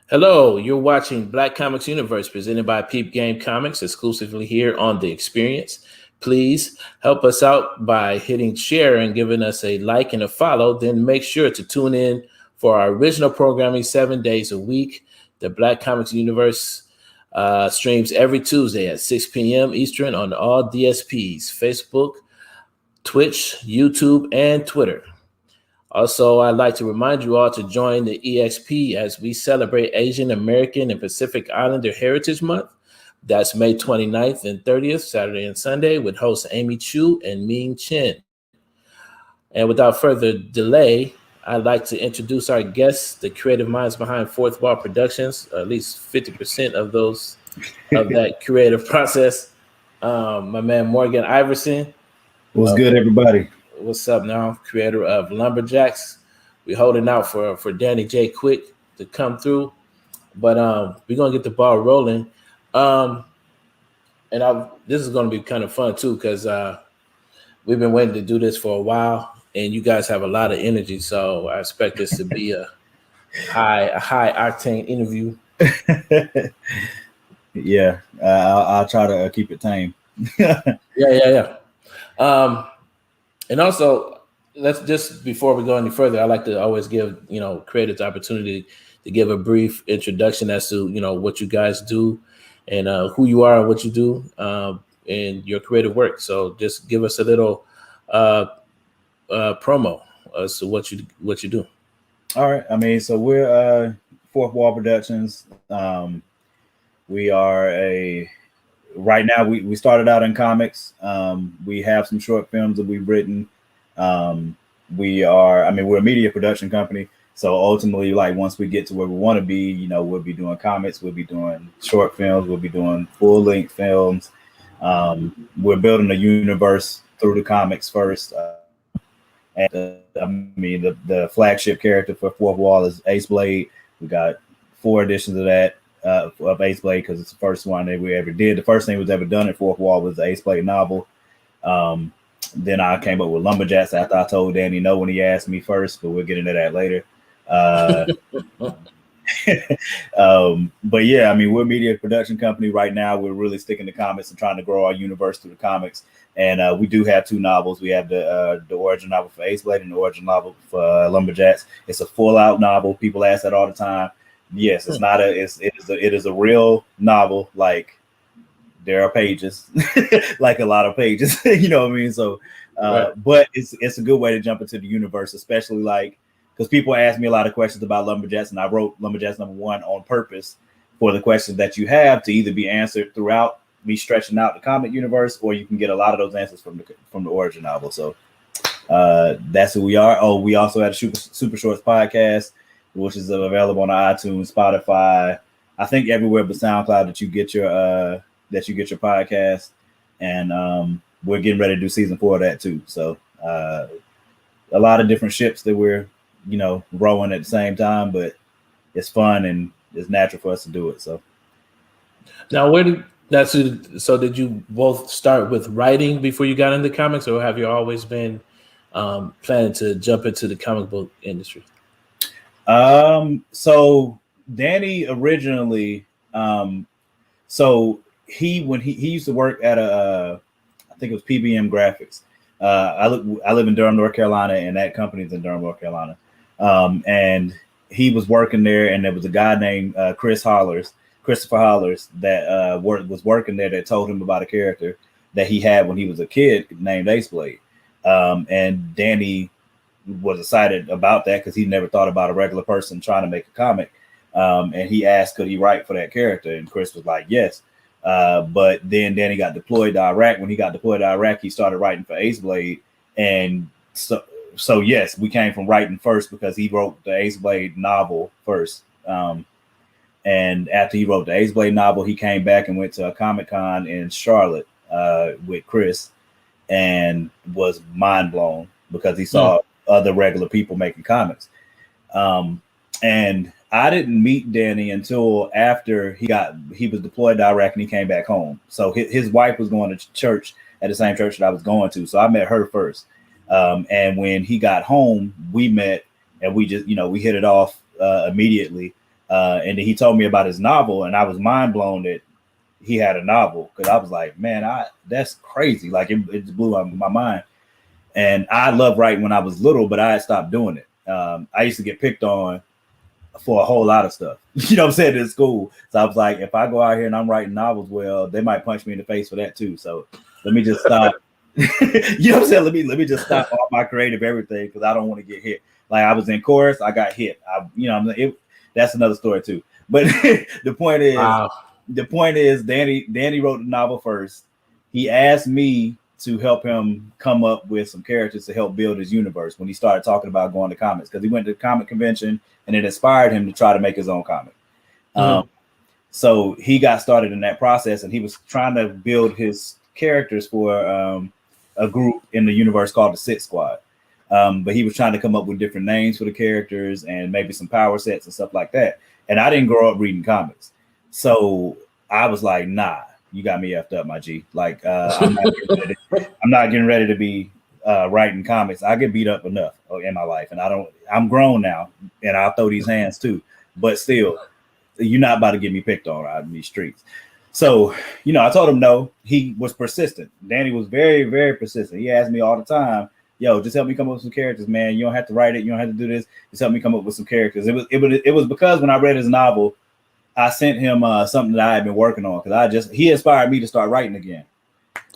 Hello, you're watching Black Comics Universe presented by Peep Game Comics exclusively here on The Experience. Please help us out by hitting share and giving us a like and a follow. Then make sure to tune in for our original programming 7 days a week. The Black Comics Universe streams every Tuesday at 6 p.m. Eastern on all DSPs, Facebook, Twitch, YouTube, and Twitter. Also, I'd like to remind you all to join the EXP as we celebrate Asian American and Pacific Islander Heritage Month. That's May 29th and 30th, Saturday and Sunday, with hosts Amy Chu and Ming Chen. And without further delay, I'd like to introduce our guests, the creative minds behind Fourth Wall Productions, at least 50% of that creative process. My man Morgan Iverson. What's good, everybody? What's up now? Creator of Lumberjacks. We're holding out for Danny J. Quick to come through, but we're gonna get the ball rolling. This is gonna be kind of fun too because we've been waiting to do this for a while, and you guys have a lot of energy. So I expect this to be a high octane interview. Yeah, I'll try to keep it tame. Yeah. And also, let's just before we go any further, I like to always give creators the opportunity to give a brief introduction as to what you guys do and who you are and what you do in your creative work. So just give us a little promo as to what you do. All right. I mean, so we're Fourth Wall Productions. We are right now we started out in comics. We have some short films that we've written. We're a media production company. So ultimately, like once we get to where we want to be, we'll be doing comics, we'll be doing short films, we'll be doing full-length films. We're building a universe through the comics first. The flagship character for Fourth Wall is Ace Blade. We got 4 editions of that. Of Ace Blade because it's the first one that we ever did. The first thing was ever done at Fourth Wall was the Ace Blade novel. Then I came up with Lumberjacks after I told Danny no when he asked me first, but we'll get into that later. But yeah, we're a media production company right now. We're really sticking to comics and trying to grow our universe through the comics. And we do have 2 novels. We have the origin novel for Ace Blade and the origin novel for Lumberjacks. It's a full-out novel. People ask that all the time. Yes, it's not it is a real novel. Like there are pages, like a lot of pages, you know what I mean? So, right. But it's a good way to jump into the universe, especially because people ask me a lot of questions about Lumberjacks, and I wrote Lumberjacks #1 on purpose for the questions that you have to either be answered throughout me stretching out the comic universe, or you can get a lot of those answers from the origin novel. So that's who we are. Oh, we also had a Super Shorts podcast, which is available on iTunes, Spotify, I think everywhere but SoundCloud that you get your podcast. And we're getting ready to do season 4 of that too. So a lot of different ships that we're rowing at the same time, but it's fun and it's natural for us to do it. So now, so did you both start with writing before you got into comics, or have you always been planning to jump into the comic book industry? So Danny originally, so when he used to work at I think it was PBM Graphics. I live in Durham, North Carolina, and that company's in Durham, North Carolina. And he was working there, and there was a guy named Christopher Hollers, that was working there, that told him about a character that he had when he was a kid named Ace Blade. And Danny was excited about that because he never thought about a regular person trying to make a comic. And he asked, could he write for that character? And Chris was like, yes. But then Danny got deployed to Iraq. When he got deployed to Iraq, he started writing for Ace Blade. And so yes, we came from writing first because he wrote the Ace Blade novel first. And after he wrote the Ace Blade novel, he came back and went to a Comic-Con in Charlotte with Chris, and was mind blown because he saw other regular people making comics. And I didn't meet Danny until after he was deployed to Iraq and he came back home. So his wife was going to church at the same church that I was going to. So I met her first. And when he got home, we met, and we just, we hit it off immediately. And then he told me about his novel, and I was mind blown that he had a novel, because I was like, man, that's crazy. Like it blew my mind. And I loved writing when I was little, but I had stopped doing it. I used to get picked on for a whole lot of stuff, what I'm saying, in school. So I was like, if I go out here and I'm writing novels, well, they might punch me in the face for that too. So let me just stop. What I'm saying? Let me just stop all my creative everything, because I don't want to get hit. Like I was in chorus, I got hit. That's another story too. But the point is, Danny wrote the novel first. He asked me to help him come up with some characters to help build his universe when he started talking about going to comics, because he went to the comic convention and it inspired him to try to make his own comic. So he got started in that process, and he was trying to build his characters for a group in the universe called the Six Squad. But he was trying to come up with different names for the characters and maybe some power sets and stuff like that. And I didn't grow up reading comics. So I was like, nah, you got me effed up, my G. Like, I'm not getting ready to be writing comics. I get beat up enough in my life, and I'm grown now, and I'll throw these hands too. But still, you're not about to get me picked on out in these streets. So, I told him no. He was persistent. Danny was very, very persistent. He asked me all the time, yo, just help me come up with some characters, man. You don't have to write it. You don't have to do this. Just help me come up with some characters. It was because when I read his novel, I sent him something that I had been working on, because he inspired me to start writing again.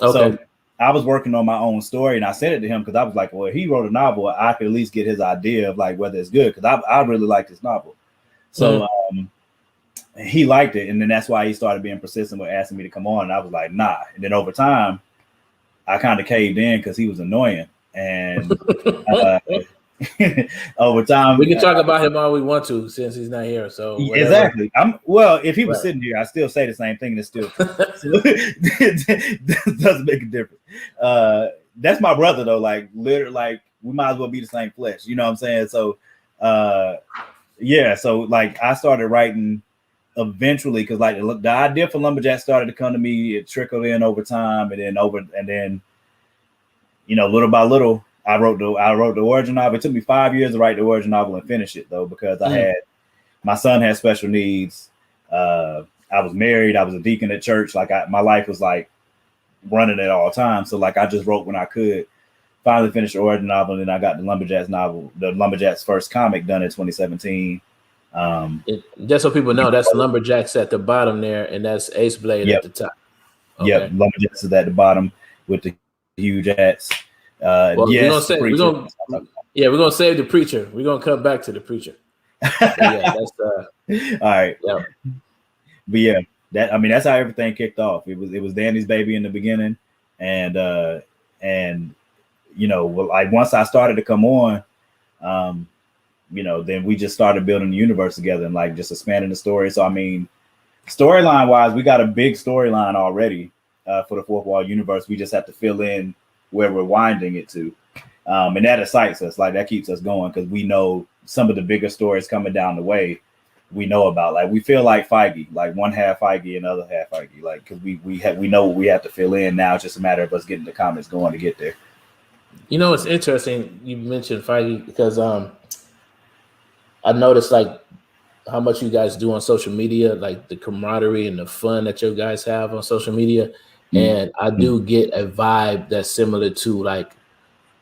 Okay. So I was working on my own story, and I sent it to him because I was like, well, if he wrote a novel, I could at least get his idea of like whether it's good, because I really liked this novel. So he liked it, and then that's why he started being persistent with asking me to come on. And I was like, nah. And then over time, I kind of caved in because he was annoying. And over time, we can talk about him all we want to, since he's not here. So whatever. Exactly. If he was sitting here, I still say the same thing, and it's still true. So it doesn't make a difference. That's my brother though. Like literally, like we might as well be the same flesh. You know what I'm saying? So so like I started writing eventually, because like the idea for Lumberjacks started to come to me. It trickled in over time, and then little by little, I wrote the origin novel. It took me 5 years to write the origin novel and finish it though, because my son had special needs. I was married. I was a deacon at church. Like my life was like running at all times. So like I just wrote when I could. Finally finished the origin novel, and then I got the Lumberjacks novel, the Lumberjacks first comic, done in 2017. Just so people know, that's Lumberjacks at the bottom there, and that's Ace Blade at the top. Okay. Yep, Lumberjacks is at the bottom with the huge hats. We're gonna save the preacher. We're gonna come back to the preacher. That's all right. Yeah. But yeah, that's how everything kicked off. It was Danny's baby in the beginning, and like once I started to come on, then we just started building the universe together and like just expanding the story. So storyline wise, we got a big storyline already for the Fourth Wall universe. We just have to fill in where we're winding it to, and that excites us. Like that keeps us going, because we know some of the bigger stories coming down the way. We know about, like, we feel like Feige, like one half Feige and other half Feige, like, because we know what we have to fill in. Now it's just a matter of us getting the comics going to get there. It's interesting you mentioned Feige, because I noticed like how much you guys do on social media, like the camaraderie and the fun that you guys have on social media. And I do get a vibe that's similar to like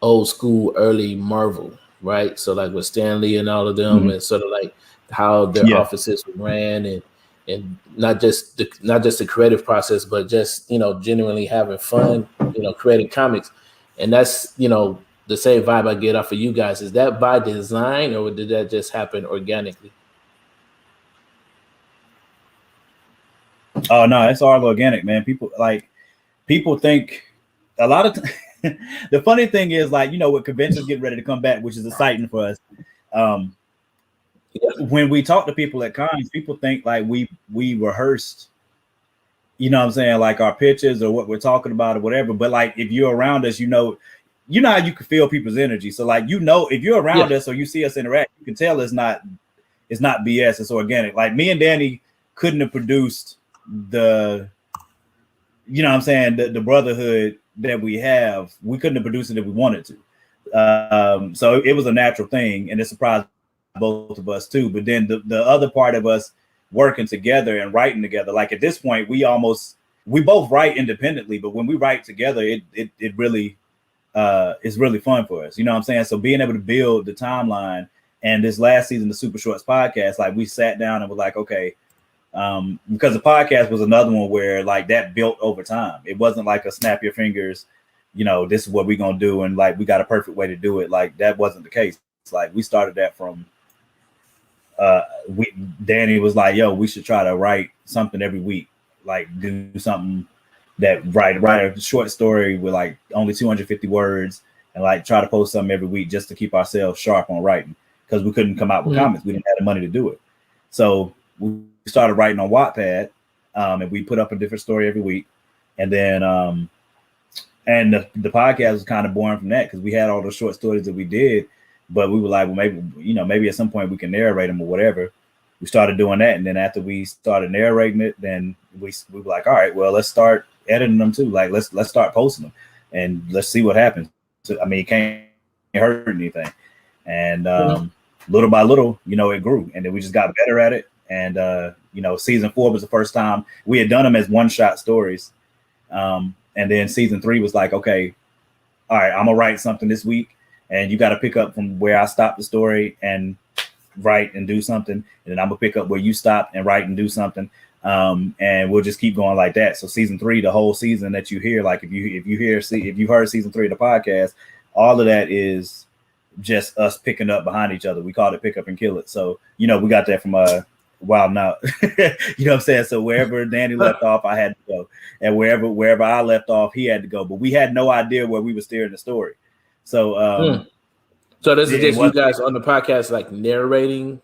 old school, early Marvel. right? So like with Stanley and all of them, and sort of like how their offices ran, and not just the creative process, but just genuinely having fun, creating comics, and that's the same vibe I get off of you guys. Is that by design, or did that just happen organically? Oh no, it's all organic, man. People think a lot of the funny thing is, like, with conventions getting ready to come back, which is exciting for us. When we talk to people at cons, people think like we rehearsed, what I'm saying, like our pitches or what we're talking about or whatever. But like, if you're around us, you know how you can feel people's energy. So like, if you're around us or you see us interact, you can tell it's not BS, it's organic. Like me and Danny couldn't have produced the the brotherhood that we have. We couldn't have produced it if we wanted to. So it was a natural thing, and it surprised both of us too. But then the other part of us working together and writing together, like at this point, we both write independently, but when we write together, it really is really fun for us. You know what I'm saying? So being able to build the timeline, and this last season, the Super Shorts podcast, like we sat down and was like, okay, because the podcast was another one where like that built over time. It wasn't like a snap your fingers, this is what we're gonna do, and like we got a perfect way to do it. Like that wasn't the case. It's like we started that from Danny was like, yo, we should try to write something every week, like do something that write a short story with like only 250 words, and like try to post something every week just to keep ourselves sharp on writing, because we couldn't come out with comics. We didn't have the money to do it. So we started writing on Wattpad, and we put up a different story every week. And then and the podcast was kind of born from that, because we had all the short stories that we did, but we were like, well, maybe at some point we can narrate them or whatever. We started doing that, and then after we started narrating it, then we were like, all right, well, let's start editing them too. Like let's start posting them, and let's see what happens. So, I mean, it can't hurt anything. And little by little, it grew, and then we just got better at it. And season 4 was the first time we had done them as one-shot stories. And then season 3 was like, okay, all right, I'm gonna write something this week, and you got to pick up from where I stopped the story and write and do something, and then I'm gonna pick up where you stopped and write and do something. And we'll just keep going like that. So season 3, the whole season that you hear, like if you've heard season 3 of the podcast, all of that is just us picking up behind each other. We called it Pick Up and Kill It. So we got that from Wild Now. You know what I'm saying? So wherever Danny left off, I had to go, and wherever I left off, he had to go. But we had no idea where we were steering the story. So so this is just you guys on the podcast, like narrating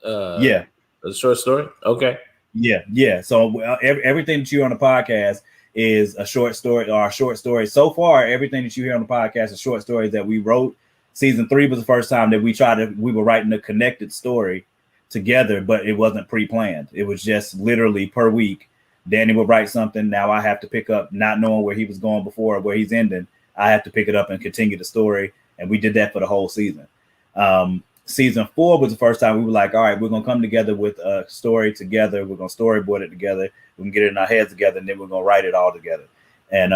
a short story. Okay. Yeah. So everything that you hear on the podcast is a short story, or a short story. So far, everything that you hear on the podcast is short stories that we wrote. Season 3 was the first time that we were writing a connected story together, but it wasn't pre-planned. It was just literally per week. Danny would write something. Now I have to pick up, not knowing where he was going before or where he's ending. I have to pick it up and continue the story. And we did that for the whole season. Season 4 was the first time we were like, all right, we're going to come together with a story together. We're going to storyboard it together. We're going to get it in our heads together, and then we're going to write it all together. And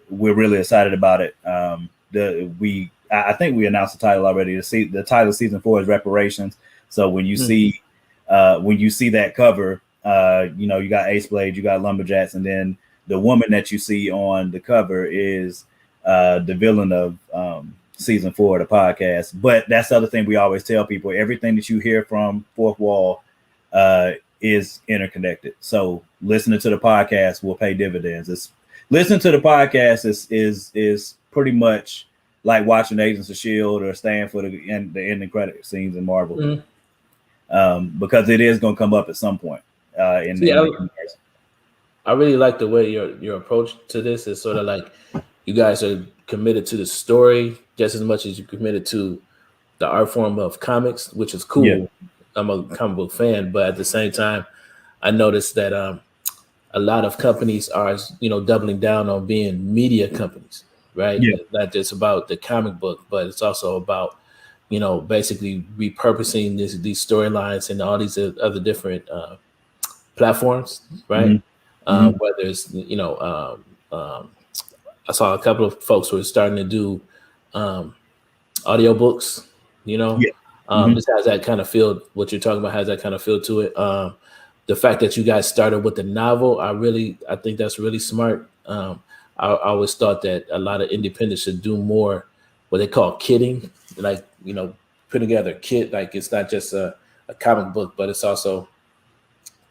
we're really excited about it. I think we announced the title already. The title of season 4 is Reparations. So when you see that cover, you got Ace Blade, you got Lumberjacks, and then the woman that you see on the cover is the villain of season 4 of the podcast. But that's the other thing we always tell people: everything that you hear from Fourth Wall is interconnected. So listening to the podcast will pay dividends. Listening to the podcast is pretty much like watching Agents of S.H.I.E.L.D. or staying for the ending credit scenes in Marvel, because it is going to come up at some point. I really like the way your approach to this is sort of like you guys are committed to the story just as much as you're committed to the art form of comics, which is cool. Yeah. I'm a comic book fan, but at the same time, I noticed that a lot of companies are, doubling down on being media companies, right? Yeah. Not just about the comic book, but it's also about, basically repurposing these storylines and all these other different platforms, right? Mm-hmm. Whether it's, I saw a couple of folks who are starting to do audiobooks, You know, Yeah. Mm-hmm. this has that kind of feel. What you're talking about has that kind of feel to it. The fact that you guys started with the novel, I think that's really smart. I always thought that a lot of independents should do more what they call kitting, like put together a kit. Like it's not just a comic book, but it's also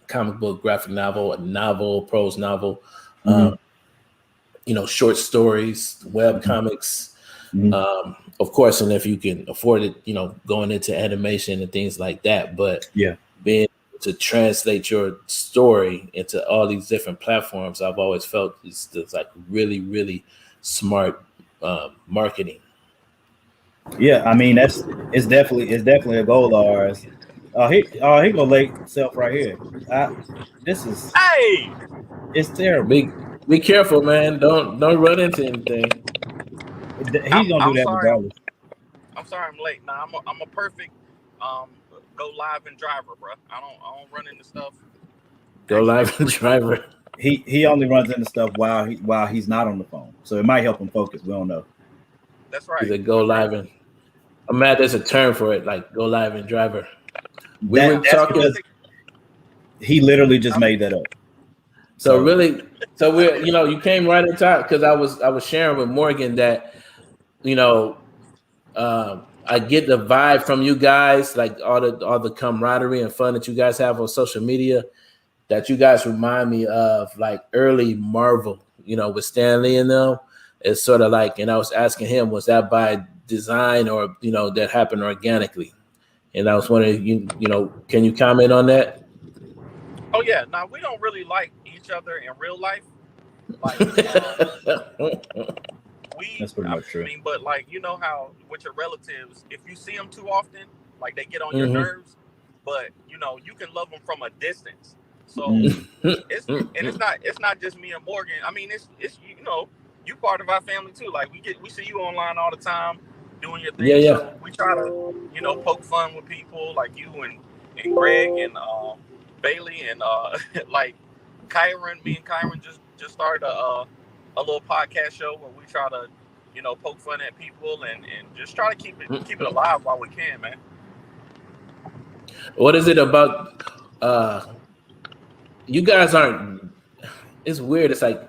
comic book, graphic novel, a novel, prose novel, Mm-hmm. short stories, web Mm-hmm. comics, Mm-hmm. of course, and if you can afford it, going into animation and things like that. But Yeah. being able to translate your story into all these different platforms, I've always felt is like really, really smart marketing. Yeah, I mean it's definitely a goal of ours. He go late self right here. This is Hey, it's terrible. Be careful, man. Don't run into anything. He's gonna do I'm that sorry. regardless. I'm sorry I'm late. Nah, I'm a perfect um go live and driver, bro. I don't run into stuff. Go live and driver. He only runs into stuff while he's not on the phone, so it might help him focus. We don't know. That's He's right. a go That's live right. and I'm mad. There's a term for it, like go live and driver. We Hey, were I'm a That's talking. because perfect. he literally just made that up. So So really, so we're you came right in time because I was sharing with Morgan that you know I get the vibe from you guys, like all the camaraderie and fun that you guys have on social media. That you guys remind me of like early Marvel, with Stan Lee and them. It's sort of like, and I was asking him, was that by design or that happened organically? And I was wondering, can you comment on that? Oh yeah. Now we don't really like each other in real life. Like that's pretty I much true. mean, but like you know how with your relatives, if you see them too often, like they get on your Mhm. nerves. But you can love them from a distance. So Mm. it's not just me and Morgan. I mean, it's you part of our family too. Like we see you online all the time doing your Yeah, thing. yeah. So we try to poke fun with people like you and Greg and Bailey and like Kyron. Me and Kyron just started a little podcast show where we try to poke fun at people and just try to keep it alive while we can, man. What is it about? You guys aren't. It's weird. It's like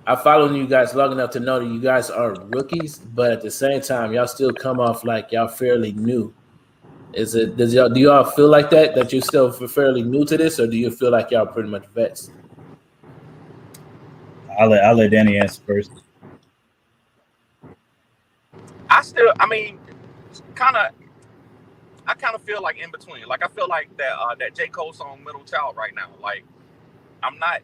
I followed you guys long enough to know that you guys are rookies, but at the same time, y'all still come off like y'all fairly new. Is it? Do y'all feel like that? That you're still fairly new to this, or do you feel like y'all pretty much vets? I'll let Danny answer first. I mean, kind of. I kind of feel like in between. Like I feel like that J. Cole song "Middle Child" right now. Like I'm not,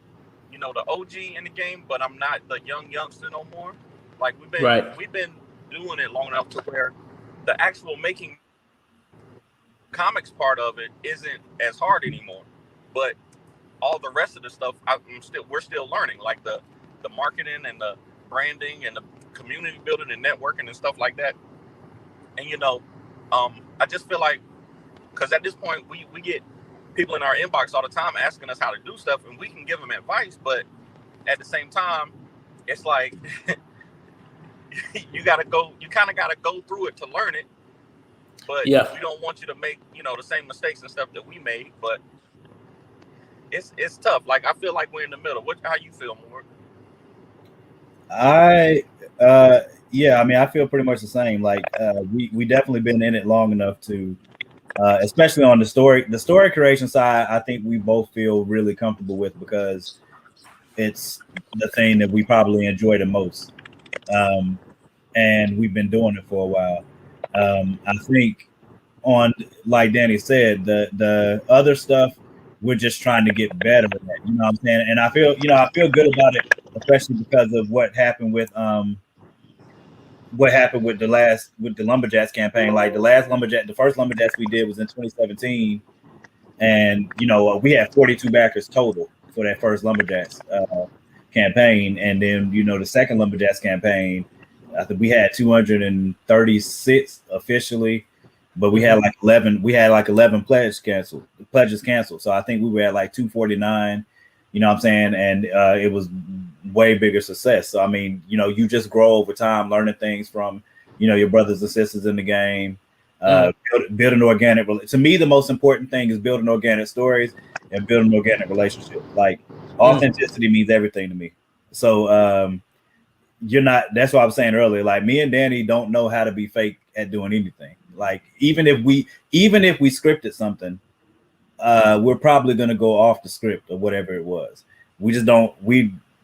the OG in the game, but I'm not the youngster no more. Like Right. we've been doing it long enough to where the actual making comics part of it isn't as hard anymore. But all the rest of the stuff, we're still learning. Like the marketing and the branding and the community building and networking and stuff like that. And I just feel like because at this point we get people in our inbox all the time asking us how to do stuff, and we can give them advice, but at the same time, it's like you kind of gotta go through it to learn it. But Yeah. we don't want you to make the same mistakes and stuff that we made. But it's tough. Like I feel like we're in the middle. How you feel, more? Yeah, I mean I feel pretty much the same. Like we definitely been in it long enough to especially on the story creation side, I think we both feel really comfortable with because it's the thing that we probably enjoy the most. And we've been doing it for a while. I think on, like Danny said, the other stuff we're just trying to get better at. You know what I'm saying? And I feel good about it, especially because of what happened with the Lumberjacks campaign. Like the first Lumberjacks we did was in 2017, and we had 42 backers total for that first Lumberjacks campaign, and then the second Lumberjacks campaign, I think we had 236 officially, but we had like 11. We had like 11 pledges canceled. So I think we were at like 249. You know what I'm saying? And it was way bigger success. So I mean, you just grow over time, learning things from your brothers and sisters in the game. Building organic. To me, the most important thing is building organic stories and building organic relationships. Like authenticity means everything to me. So you're not. That's what I was saying earlier. Like me and Danny don't know how to be fake at doing anything. Like even if we scripted something, we're probably gonna go off the script or whatever it was. We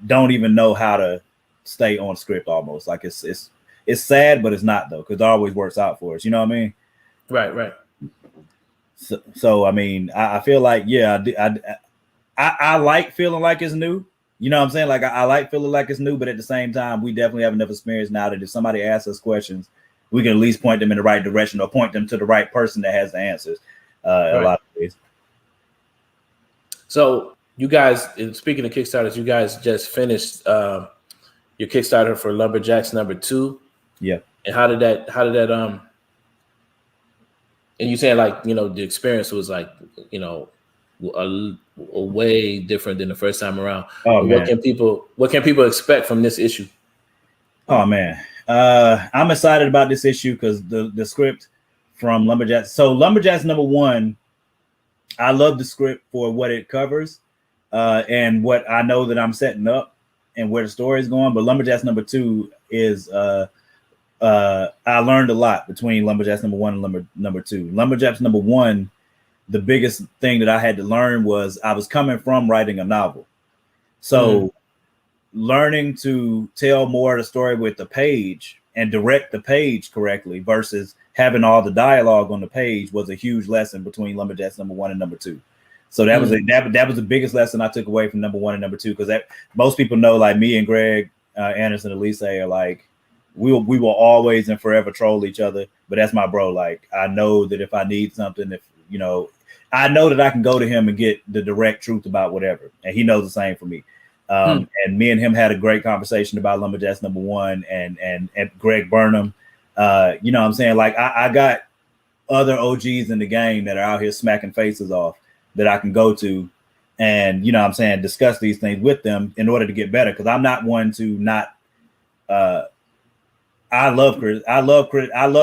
don't even know how to stay on script almost. Like it's sad, but it's not though, because it always works out for us. You know what I mean? Right. So I mean, I feel like, yeah, I like feeling like it's new. You know what I'm saying? Like I like feeling like it's new, but at the same time, we definitely have enough experience now that if somebody asks us questions, we can at least point them in the right direction or point them to the right person that has the answers. A lot of ways. So you guys, speaking of Kickstarters, you guys just finished your Kickstarter for Lumberjacks #2. Yeah. And how did that and you saying like, the experience was like, a way different than the first time around. Oh, man. What can people expect from this issue? Oh man. I'm excited about this issue because the script from Lumberjacks. So Lumberjacks #1, I love the script for what it covers and what I know that I'm setting up and where the story is going. But Lumberjacks #2 is I learned a lot between Lumberjacks #1 and #2. Lumberjacks #1, the biggest thing that I had to learn was I was coming from writing a novel. So learning to tell more of the story with the page and direct the page correctly versus having all the dialogue on the page was a huge lesson between Lumberjacks #1 and #2. So that was that was the biggest lesson I took away from #1 and #2, because that most people know, like me and Greg Anderson, Elise are like, we will always and forever troll each other, but that's my bro. Like I know that if I need something, I know that I can go to him and get the direct truth about whatever, and he knows the same for me. And me and him had a great conversation about Lumberjacks #1 and Greg Burnham. You know what I'm saying? Like I got other OGs in the game that are out here smacking faces off that I can go to and, you know what I'm saying, discuss these things with them in order to get better. Because I'm not one to not I love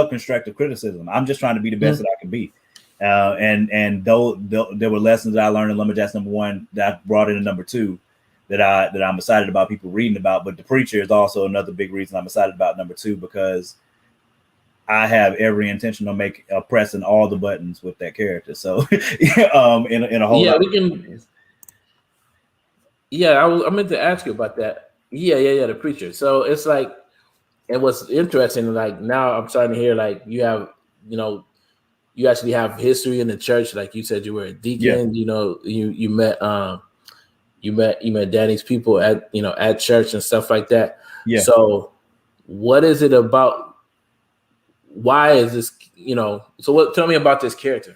constructive criticism. I'm just trying to be the best that I can be. And though there were lessons that I learned in Lumberjacks #1 that I brought into #2 that I'm excited about people reading about. But The Preacher is also another big reason I'm excited about #2, because I have every intention of pressing all the buttons with that character. So in a whole lot of ways. Yeah, I meant to ask you about that. Yeah, The Preacher. So it's like, and what's interesting, like now I'm starting to hear like you have, you actually have history in the church. Like you said, you were a deacon. Yeah. You met Danny's people at church and stuff like that. Yeah. So what is it about? Why is this, tell me about this character.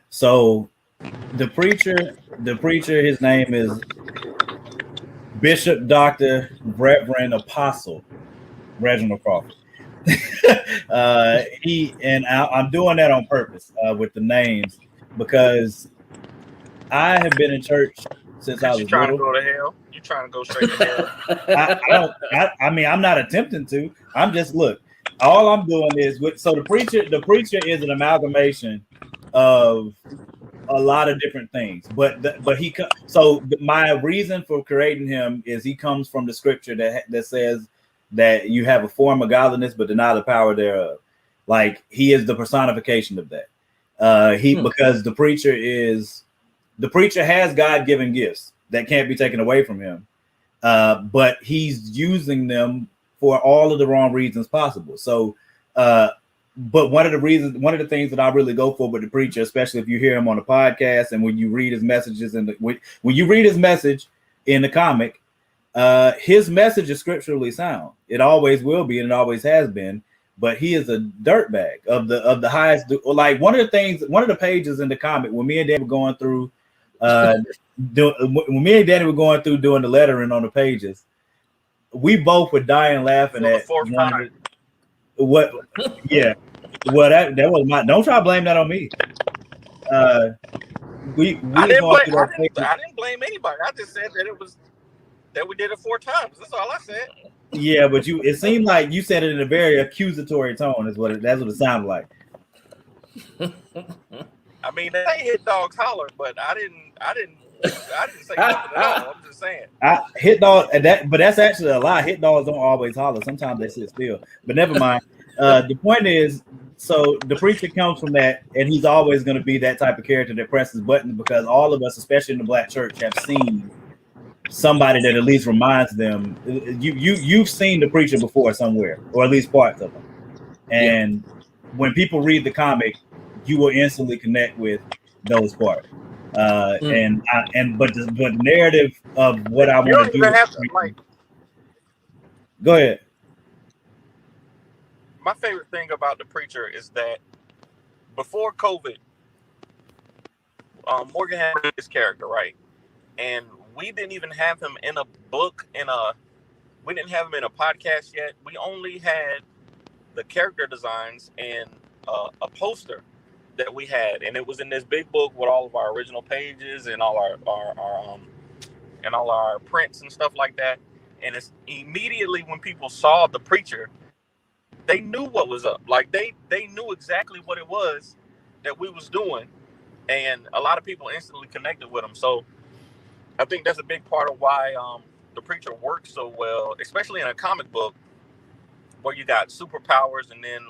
So the preacher, his name is Bishop Dr. Reverend Apostle Reginald Crawford. I'm doing that on purpose with the names, because I have been in church since I was little. Trying to go to hell? You trying to go straight to hell? I mean, I'm not attempting to. I'm just, look, all I'm doing is the preacher is an amalgamation of a lot of different things, but my reason for creating him is he comes from the scripture that says that you have a form of godliness but deny the power thereof. Like he is the personification of that. Because the preacher has God-given gifts that can't be taken away from him, but he's using them for all of the wrong reasons possible. So, but one of the things that I really go for with the preacher, especially if you hear him on the podcast and when you read his messages when you read his message in the comic, his message is scripturally sound. It always will be, and it always has been. But he is a dirtbag of the highest. Like one of the pages in the comic when me and Danny were going through, doing the lettering on the pages, we both were dying laughing at what. Yeah, well that was my. Don't try to blame that on me. I didn't blame anybody. I just said that we did it 4 times. That's all I said. Yeah, but it seemed like you said it in a very accusatory tone. That's what it sounded like. I mean, they say hit dogs holler, but I didn't say nothing at all. I'm just saying. Hit dog, but that's actually a lie. Hit dogs don't always holler. Sometimes they sit still. But never mind. The point is, so the preacher comes from that, and he's always going to be that type of character that presses buttons, because all of us, especially in the Black church, have seen somebody that at least reminds them. You've seen the preacher before somewhere, or at least parts of him. And when people read the comic, you will instantly connect with those parts. But the narrative of what I want to do. Go ahead. My favorite thing about the preacher is that before COVID, Morgan had his character, right? And we didn't even have him in a book, we didn't have him in a podcast yet. We only had the character designs and a poster that we had, and it was in this big book with all of our original pages and all our prints and stuff like that. And it's immediately when people saw the preacher, they knew what was up. Like they knew exactly what it was that we was doing, and a lot of people instantly connected with him. So I think that's a big part of why the preacher works so well, especially in a comic book where you got superpowers, and then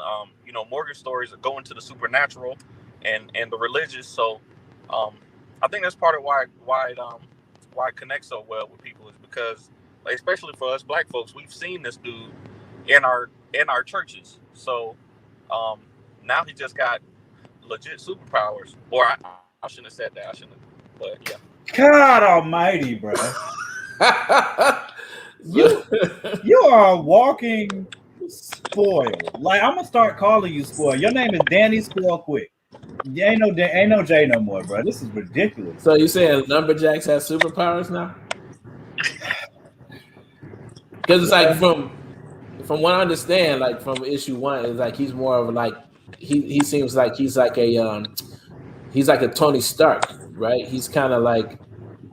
Morgan's stories are going to the supernatural and the religious. So I think that's part of why it connects so well with people, is because, especially for us Black folks, we've seen this dude in our churches. So now he just got legit superpowers. Or I shouldn't have said that. I shouldn't have. But yeah. God Almighty, bro. you are a walking spoil. Like, I'm gonna start calling you spoil. Your name is Danny Spoil Quick. Ain't no J no more, bro. This is ridiculous. So you saying Lumberjacks have superpowers now? Because it's like from what I understand, like from issue 1, is like he's more of like he seems like he's like a Tony Stark, right? He's kind of like,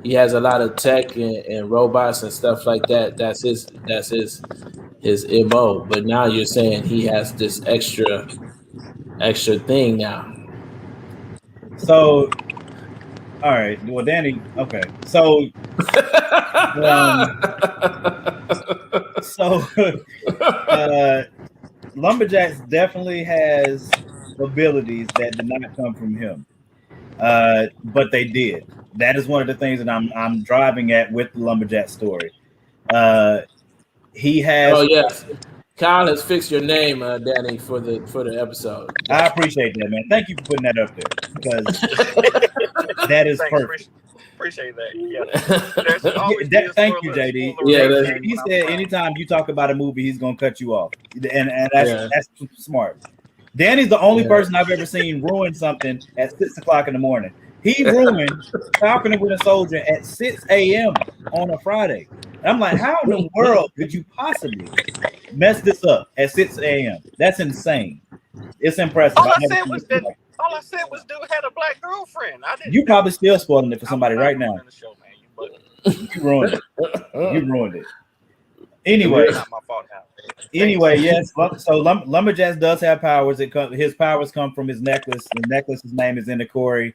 he has a lot of tech and robots and stuff like that. That's his MO. But now you're saying he has this extra thing now. So, all right. Well, Danny. Okay. So, Lumberjacks definitely has abilities that did not come from him, but they did. That is one of the things that I'm driving at with the Lumberjack story. He has. Oh yes, Kyle has fixed your name, Danny, for the episode. I appreciate that, man. Thank you for putting that up there, because that is perfect. Appreciate that. Yeah. Thank you, JD. Yeah, he said anytime you talk about a movie, he's gonna cut you off, and that's smart. Danny's the only person I've ever seen ruin something at 6:00 in the morning. He ruined Falcon and Winter Soldier at 6 a.m. on a Friday. And I'm like, how in the world could you possibly mess this up at 6 a.m.? That's insane. It's impressive. All I said was dude had a Black girlfriend. You probably still spoiling it for somebody right now. You ruined it. Anyway, not my fault now. Anyway, yes. So Lumberjacks does have powers. His powers come from his necklace. The necklace's name is Inakori.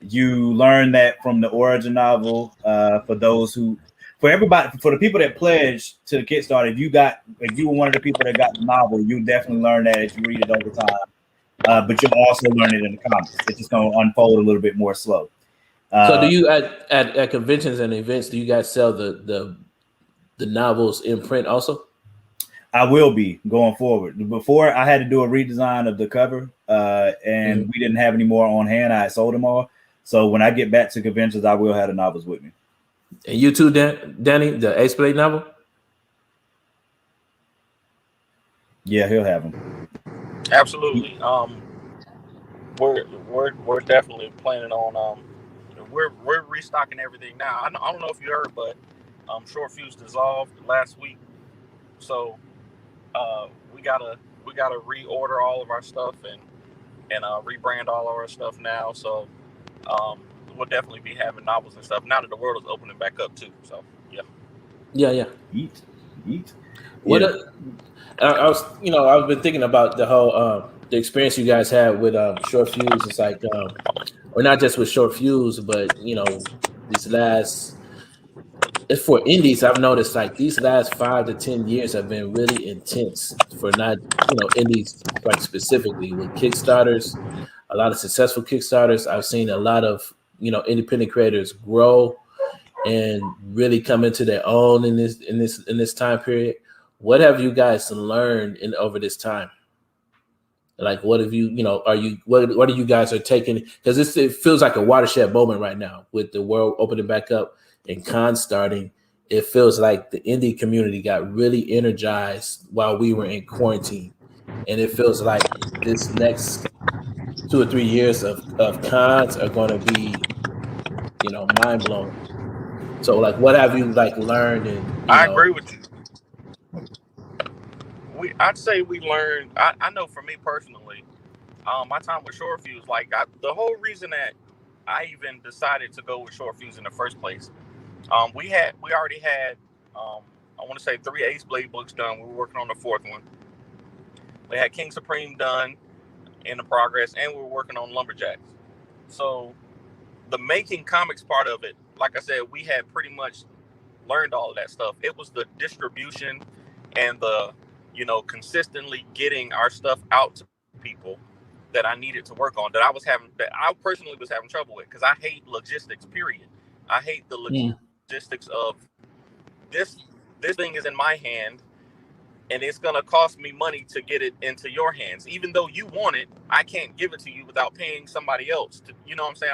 You learn that from the origin novel. For the people that pledged to the Kickstarter, if you were one of the people that got the novel, you definitely learn that as you read it over time. But you'll also learn it in the comics. It's just going to unfold a little bit more slow. So, do you at conventions and events, do you guys sell the novels in print also? I will be going forward. Before, I had to do a redesign of the cover, and we didn't have any more on hand. I had sold them all. So when I get back to conventions, I will have the novels with me. And you too, Danny, the Ace Blade novel? Yeah, he'll have them. Absolutely. We're definitely planning on we're restocking everything now. I don't know if you heard, but Short Fuse dissolved last week, so we gotta reorder all of our stuff and rebrand all of our stuff now. So we'll definitely be having novels and stuff now that the world is opening back up too. So yeah. Eat. What I was, I've been thinking about the whole the experience you guys had with Short Fuse. It's like, or not just with Short Fuse, but these last. It's for indies. I've noticed like these last 5 to 10 years have been really intense for not indies like specifically with Kickstarters. A lot of successful Kickstarters. I've seen a lot of independent creators grow and really come into their own in this time period. What have you guys learned over this time? Like, what have what are you guys are taking? Because it feels like a watershed moment right now with the world opening back up and cons starting. It feels like the indie community got really energized while we were in quarantine, and it feels like this next 2 or 3 years of cons are going to be, mind blowing. So, like, what have you learned? And I agree with you. I'd say we learned. I know for me personally, my time with Short Fuse, the whole reason that I even decided to go with Short Fuse in the first place, we already had I want to say 3 Ace Blade books done. We were working on the 4th one. We had King Supreme done in the progress, and we were working on Lumberjacks. So the making comics part of it, like I said, we had pretty much learned all of that stuff. It was the distribution and the consistently getting our stuff out to people that I needed to work on, that I personally was having trouble with, because I hate logistics, period. I hate the logistics of this thing is in my hand and it's going to cost me money to get it into your hands. Even though you want it, I can't give it to you without paying somebody else to, you know what I'm saying?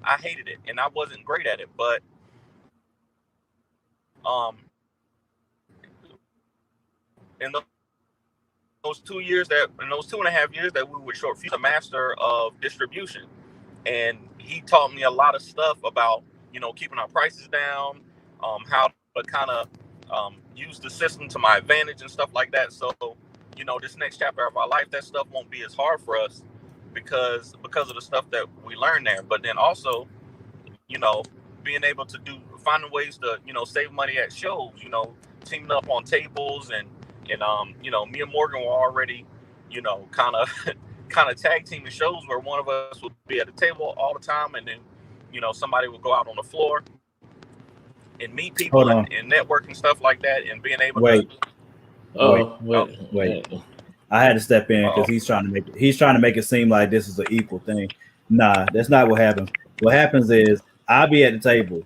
I hated it, and I wasn't great at it, but in those 2.5 years that we were with Short Fuse, a master of distribution, and he taught me a lot of stuff about keeping our prices down, how to kind of use the system to my advantage and stuff like that. So this next chapter of our life, that stuff won't be as hard for us because of the stuff that we learned there. But then also being able to finding ways to save money at shows, teaming up on tables, and me and Morgan were already kind of tag teaming shows where one of us would be at the table all the time, and then somebody would go out on the floor and meet people and network and stuff like that, and being able wait. I had to step in because he's trying to make it seem like this is an equal thing. Nah, that's not what happens. What happens is I'll be at the table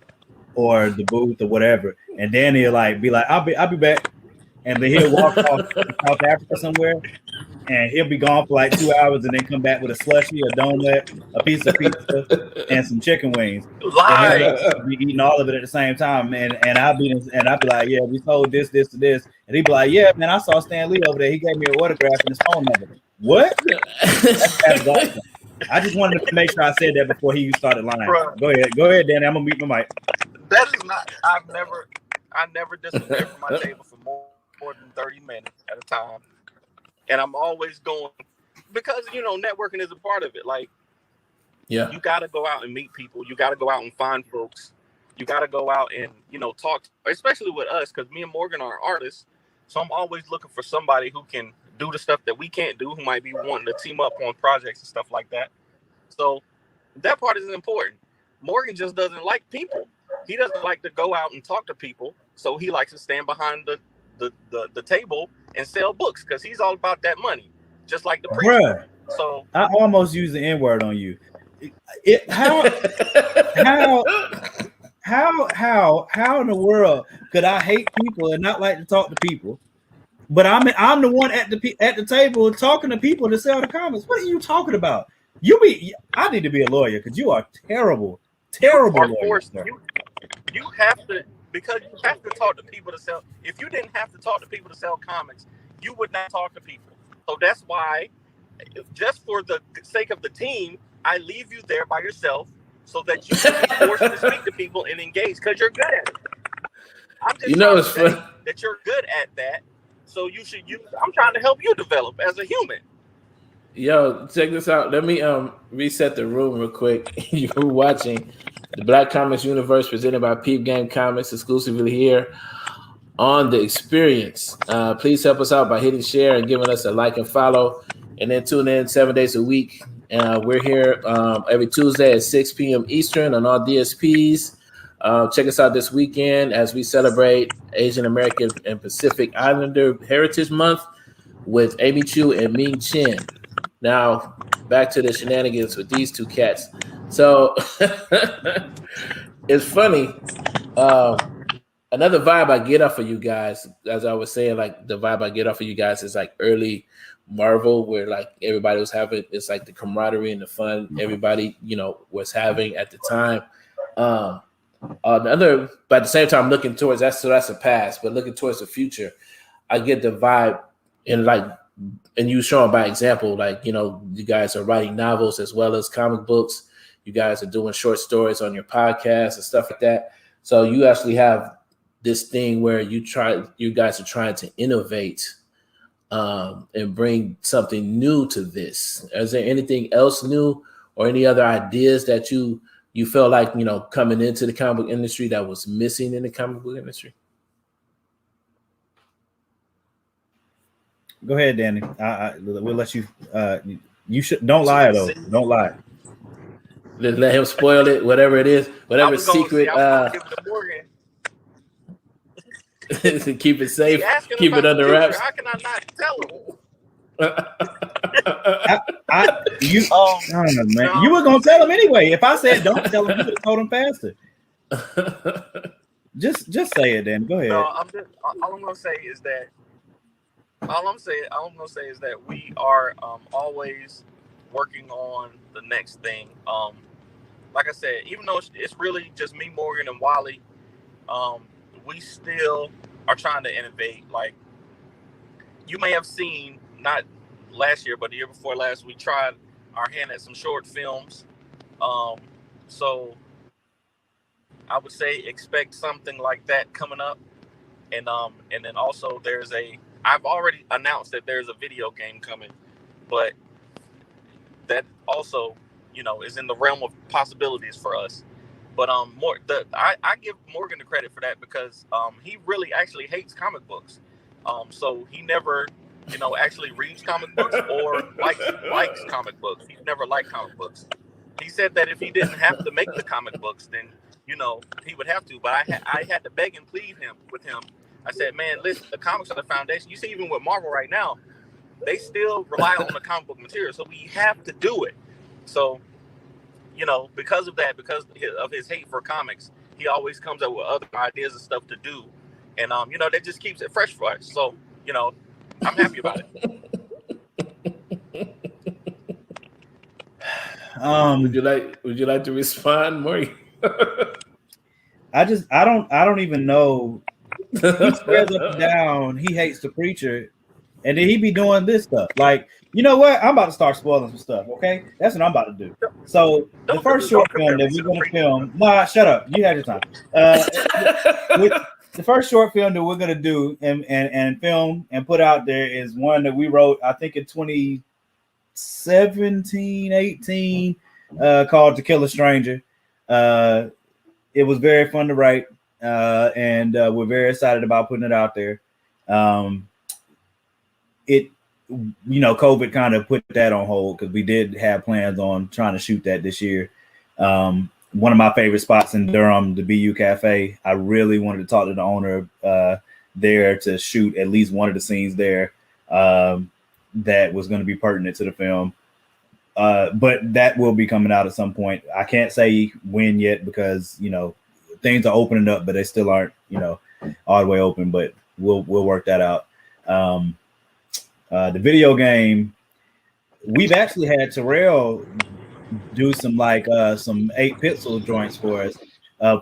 or the booth or whatever, and then he'll be like, I'll be back, and then he'll walk off to South Africa somewhere, and he'll be gone for 2 hours, and then come back with a slushie, a donut, a piece of pizza, and some chicken wings. And he'll be eating all of it at the same time, and I'll be like, yeah, we sold this to this, and he'd be like, yeah, man, I saw Stan Lee over there. He gave me an autograph and his phone number. What? That's awesome. I just wanted to make sure I said that before he started lying. Bro. Go ahead, Danny. I'm gonna mute my mic. That is not. I never disappeared from my table for more than 30 minutes at a time, and I'm always going because networking is a part of it. You got to go out and meet people. You got to go out and find folks. You got to go out and talk, especially with us, because me and Morgan are artists. So I'm always looking for somebody who can do the stuff that we can't do, who might be wanting to team up on projects and stuff like that. So that part is important. Morgan just doesn't like people. He doesn't like to go out and talk to people. So he likes to stand behind the table and sell books because he's all about that money, just like the preacher. So I almost used the N-word on you. How in the world could I hate people and not like to talk to people? But I'm the one at the table talking to people to sell the comics. What are you talking about? I need to be a lawyer because you are terrible lawyer. You have to, because you have to talk to people to sell. If you didn't have to talk to people to sell comics, you would not talk to people. So that's why, just for the sake of the team, I leave you there by yourself so that you can be forced to speak to people and engage because you're good at it. I'm just trying to say that you're good at that. So I'm trying to help you develop as a human. Yo, check this out. Let me reset the room real quick. You're watching the Black Comics Universe presented by Peep Game Comics exclusively here on the experience. Please help us out by hitting share and giving us a like and follow. And then tune in 7 days a week. We're here every Tuesday at 6 p.m. Eastern on all DSPs. Check us out this weekend as we celebrate Asian American and Pacific Islander Heritage Month with Amy Chu and Ming Chen. Now, back to the shenanigans with these two cats. So it's funny. Another vibe I get off of you guys, as I was saying, like the vibe I get off of you guys is like early Marvel, where like everybody was having, it's like the camaraderie and the fun everybody, was having at the time. But at the same time, looking towards that's the past, but looking towards the future, I get the vibe and you showing by example, like, you guys are writing novels as well as comic books. You guys are doing short stories on your podcast and stuff like that. So you actually have this thing where you guys are trying to innovate and bring something new to this. Is there anything else new or any other ideas that you felt like, coming into the comic book industry that was missing in the comic book industry? Go ahead, Danny. We'll let you. You should don't lie though. Don't lie. Let him spoil it. Whatever it is, whatever secret. Keep it safe. Keep it under wraps. How can I not tell him? You were gonna tell him anyway. If I said don't tell him, you would have told him faster. Just say it, then. Go ahead. No, all I'm gonna say is that we are always working on the next thing. Like I said, even though it's really just me, Morgan, and Wally, we still are trying to innovate. Like, you may have seen, not last year, but the year before last, we tried our hand at some short films. So I would say expect something like that coming up. And then also I've already announced that there's a video game coming, but that also, is in the realm of possibilities for us. But I give Morgan the credit for that because he really actually hates comic books. So he never, actually reads comic books or likes comic books. He's never liked comic books. He said that if he didn't have to make the comic books, then he would have to. But I had to beg and plead with him. I said, man, listen, the comics are the foundation. You see, even with Marvel right now, they still rely on the comic book material. So we have to do it. So, because of that, because of his hate for comics, he always comes up with other ideas and stuff to do. And, that just keeps it fresh for us. So, I'm happy about it. Would you like to respond, Morgan? I don't even know. He swears up and down he hates the preacher, and then he be doing this stuff. Like, you know what? I'm about to start spoiling some stuff. Okay, that's what I'm about to do. So the first short film that we're gonna film. Nah, shut up. You had your time. The first short film that we're gonna do and film and put out there is one that we wrote, I think in 2017, 18, called To Kill a Stranger. It was very fun to write. And we're very excited about putting it out there. COVID kind of put that on hold because we did have plans on trying to shoot that this year. One of my favorite spots in Durham, the BU Cafe. I really wanted to talk to the owner there to shoot at least one of the scenes there that was going to be pertinent to the film. But that will be coming out at some point. I can't say when yet because, things are opening up, but they still aren't, all the way open, but we'll work that out. The video game, we've actually had Terrell do some 8-pixel joints for us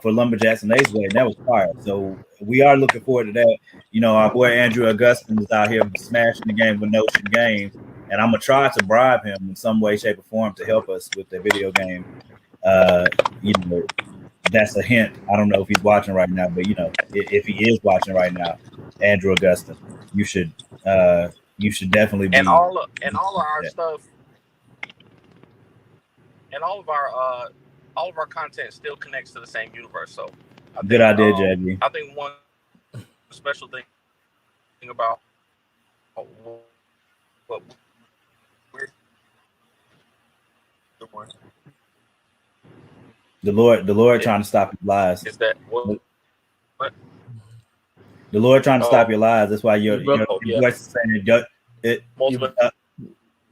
for Lumberjacks Novel, and that was fire. So we are looking forward to that. Our boy Andrew Augustin is out here smashing the game with Notion Games, and I'm gonna try to bribe him in some way, shape, or form to help us with the video game. That's a hint. I don't know if he's watching right now, but if he is watching right now, Andrew Augustin, you should definitely be. And all of our stuff, and all of our content still connects to the same universe. So good idea, JB. I think special thing about what we're doing. The Lord trying to stop your lies. Is that what? The Lord trying to stop your lies. That's why your voice is saying it.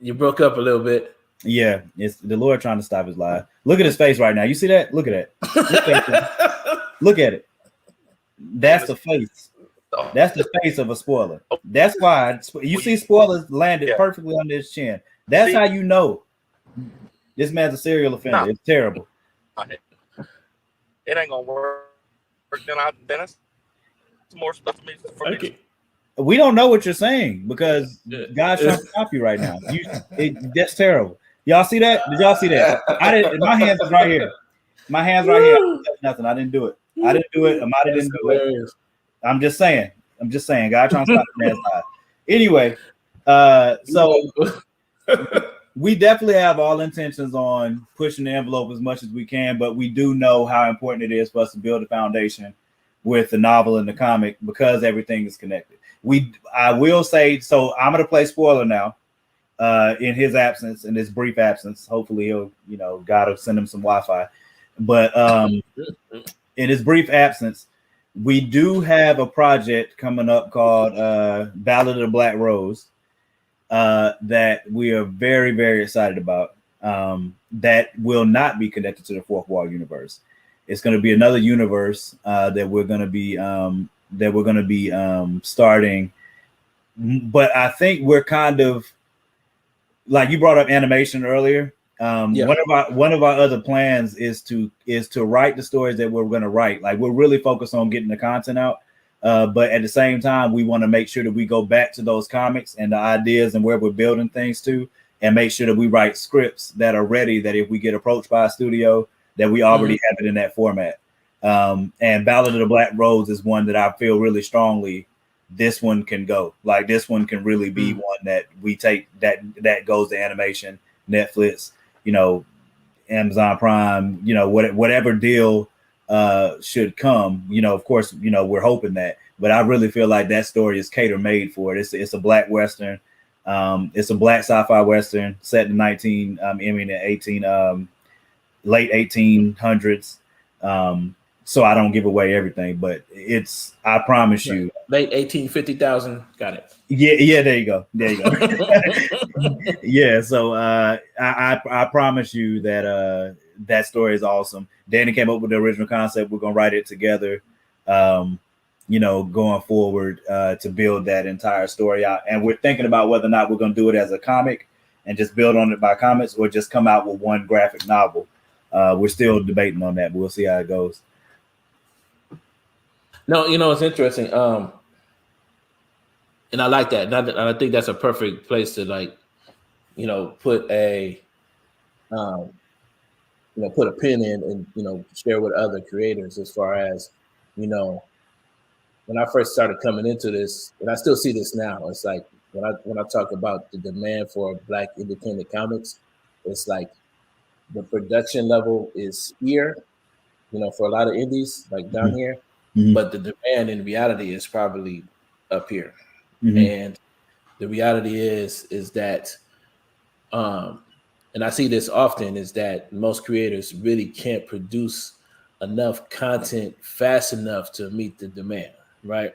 You broke up a little bit. Yeah, it's the Lord trying to stop his lie. Look at his face right now. You see that? Look at that. Look at it. That's the face. That's the face of a spoiler. That's why you see spoilers landed perfectly under his chin. That's how you know this man's a serial offender. It's terrible. It ain't gonna work. Then it's more stuff for me. We don't know what you're saying because God's trying to stop you right now. That's terrible. Y'all see that? Did y'all see that? I didn't. My hands is right here. My hands right here. Nothing. I didn't do it. I didn't do it. Amadi didn't do it. I'm just saying. God trying to stop the man's lie. Anyway, so we definitely have all intentions on pushing the envelope as much as we can, but we do know how important it is for us to build a foundation with the novel and the comic because everything is connected. I will say, so I'm going to play spoiler now in his absence, in his brief absence. Hopefully he'll, God will send him some Wi-Fi. But in his brief absence, we do have a project coming up called Ballot of the Black Rose that we are very, very excited about that will not be connected to the Fourth Wall universe. It's going to be another universe that we're going to be starting. But I think we're kind of like you brought up animation earlier. One of our other plans is to write the stories that we're going to write. Like we're really focused on getting the content out. But at the same time, we want to make sure that we go back to those comics and the ideas and where we're building things to, and make sure that we write scripts that are ready, that if we get approached by a studio, that we already have it in that format. And Ballad of the Black Rose is one that I feel really strongly this one can go. Like this one can really be one that we take that goes to animation, Netflix, Amazon Prime, whatever deal should come, of course, we're hoping that, but I really feel like that story is cater made for it. It's a black Western. It's a black sci-fi Western set in late 1800s. So I don't give away everything, but I promise you. Late 50,000. Got it. Yeah. There you go. Yeah. So I promise you that that story is awesome. Danny came up with the original concept. We're going to write it together, going forward to build that entire story out. And we're thinking about whether or not we're going to do it as a comic and just build on it by comics or just come out with one graphic novel. We're still debating on that, but we'll see how it goes. No, it's interesting. And I like that. And I think that's a perfect place to put a put a pin in and share with other creators as far as when I first started coming into this, and I still see this now. It's like when I talk about the demand for Black independent comics, it's like the production level is here, for a lot of indies like down here, but the demand in reality is probably up here. And the reality is that and I see this often, is that most creators really can't produce enough content fast enough to meet the demand, right?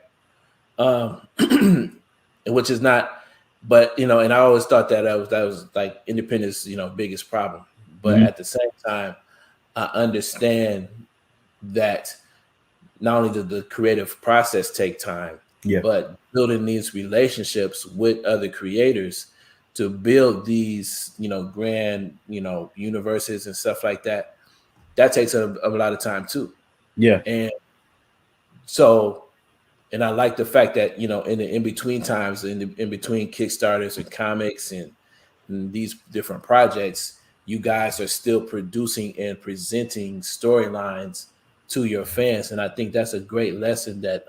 Which is not, but and I always thought that was like independence, biggest problem. But at the same time, I understand that not only does the creative process take time, but building these relationships with other creators to build these, grand, universes and stuff like that, that takes a lot of time too. Yeah. And so, and I like the fact that, in the in-between times, in between Kickstarters and comics and these different projects, you guys are still producing and presenting storylines to your fans. And I think that's a great lesson that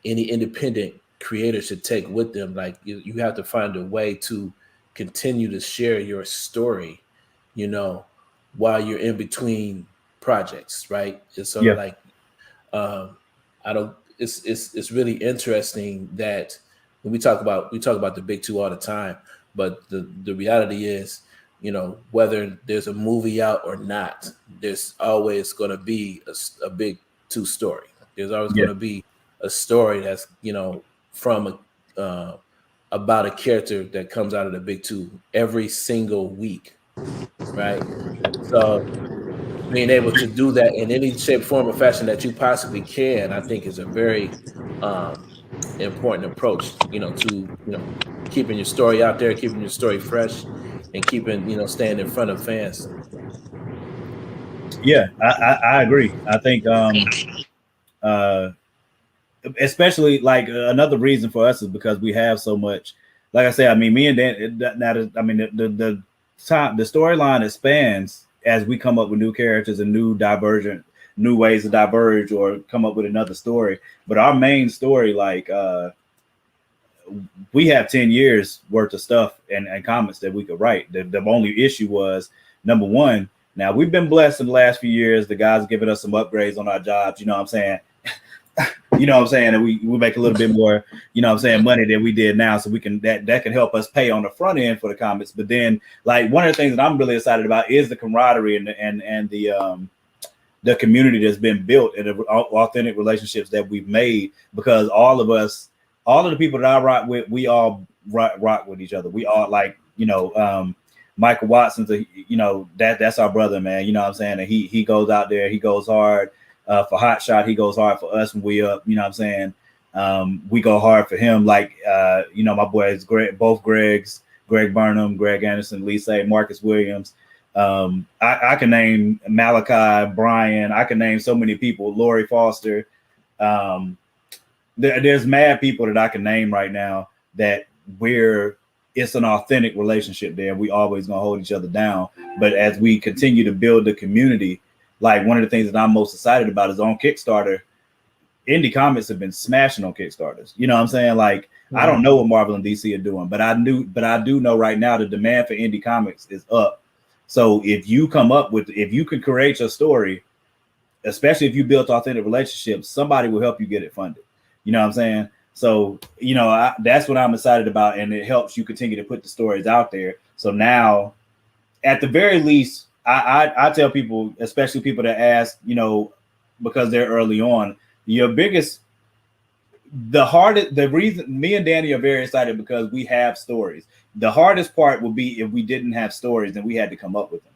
any independent creator should take with them. Like you have to find a way to continue to share your story, while you're in between projects, right? It's sort of like it's really interesting that when we talk about the big two all the time, but the reality is, whether there's a movie out or not, there's always going to be a big two story. There's always going to be a story that's from about a character that comes out of the big two every single week, right? So being able to do that in any shape, form, or fashion that you possibly can, I think is a very important approach, to keeping your story out there, keeping your story fresh, and keeping staying in front of fans. Yeah, I agree. I think especially like another reason for us is because we have so much. Like I said, I mean, me and Dan. The storyline expands as we come up with new characters and new ways to diverge or come up with another story. But our main story, like we have 10 years worth of stuff and comics that we could write. The only issue was, number one, now we've been blessed in the last few years. The guys giving us some upgrades on our jobs. You know what I'm saying? And we make a little bit more, money than we did now. So we can, that can help us pay on the front end for the comics. But then, like, one of the things that I'm really excited about is the camaraderie and the community that's been built and the authentic relationships that we've made, because all of the people that I rock with, we all rock with each other. We all, like, Michael Watson's that's our brother, man. You know what I'm saying? And he goes out there, he goes hard. For Hot Shot, he goes hard for us when we up. You know what I'm saying? We go hard for him. Like, my boys, Greg Burnham, Greg Anderson, Lisa, Marcus Williams. I can name Malachi, Brian. I can name so many people. Lori Foster. There's mad people that I can name right now that it's an authentic relationship there. We always gonna hold each other down. But as we continue to build the community, like, one of the things that I'm most excited about is on Kickstarter. Indie comics have been smashing on Kickstarters. You know what I'm saying? Like, I don't know what Marvel and DC are doing, but I do know right now the demand for indie comics is up. So if you can create your story, especially if you build authentic relationships, somebody will help you get it funded. You know what I'm saying? So, that's what I'm excited about. And it helps you continue to put the stories out there. So now, at the very least, I tell people, especially people that ask, because they're early on, the reason me and Danny are very excited because we have stories. The hardest part would be if we didn't have stories and we had to come up with them.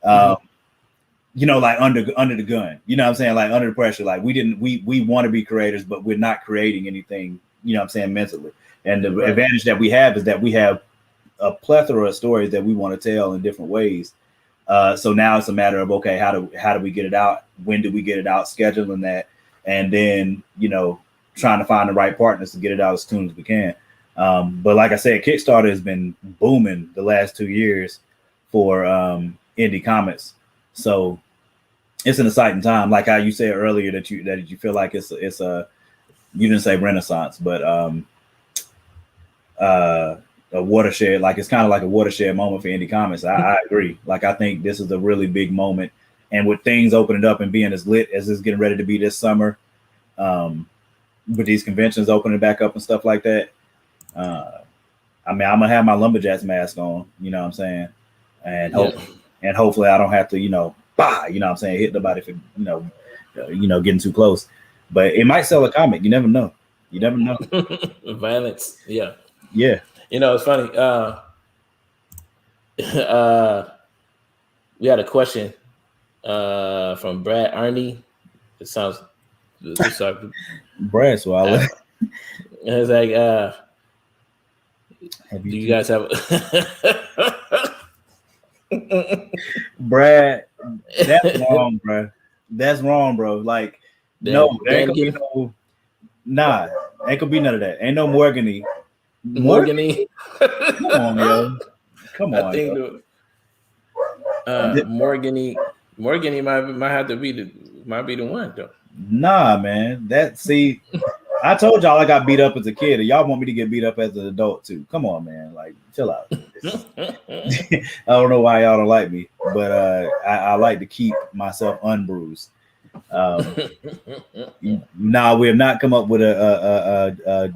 Like under the gun, you know what I'm saying? Like, under the pressure, like we want to be creators, but we're not creating anything, you know what I'm saying, mentally. And the advantage that we have is that we have a plethora of stories that we want to tell in different ways. So now it's a matter of, okay, how do we get it out? When do we get it out? Scheduling that, and then trying to find the right partners to get it out as soon as we can. But like I said, Kickstarter has been booming the last 2 years for indie comics. So it's an exciting time. Like how you said earlier that you feel like it's a you didn't say renaissance, but a watershed, like it's kind of like a watershed moment for indie comics. I agree. Like, I think this is a really big moment, and with things opening up and being as lit as it's getting ready to be this summer, with these conventions opening back up and stuff like that, I'm gonna have my Lumberjacks mask on, you know what I'm saying, and hopefully I don't have to, you know what I'm saying, hit nobody for getting too close. But it might sell a comic. You never know. Violence. Yeah. It's funny. We had a question from Brad Arney. It sounds Brad Swallow. It's like, do you guys have Brad? That's wrong, bro. That's wrong, bro. Like, no, there ain't gonna be no. Nah, ain't gonna be none of that. Ain't no Morgany. Morgany. Come on, yo. Come on. I think Morgany might have to be the one though. Nah, man. I told y'all I got beat up as a kid, and y'all want me to get beat up as an adult too. Come on, man. Like, chill out. I don't know why y'all don't like me, but I like to keep myself unbruised. No, we have not come up with a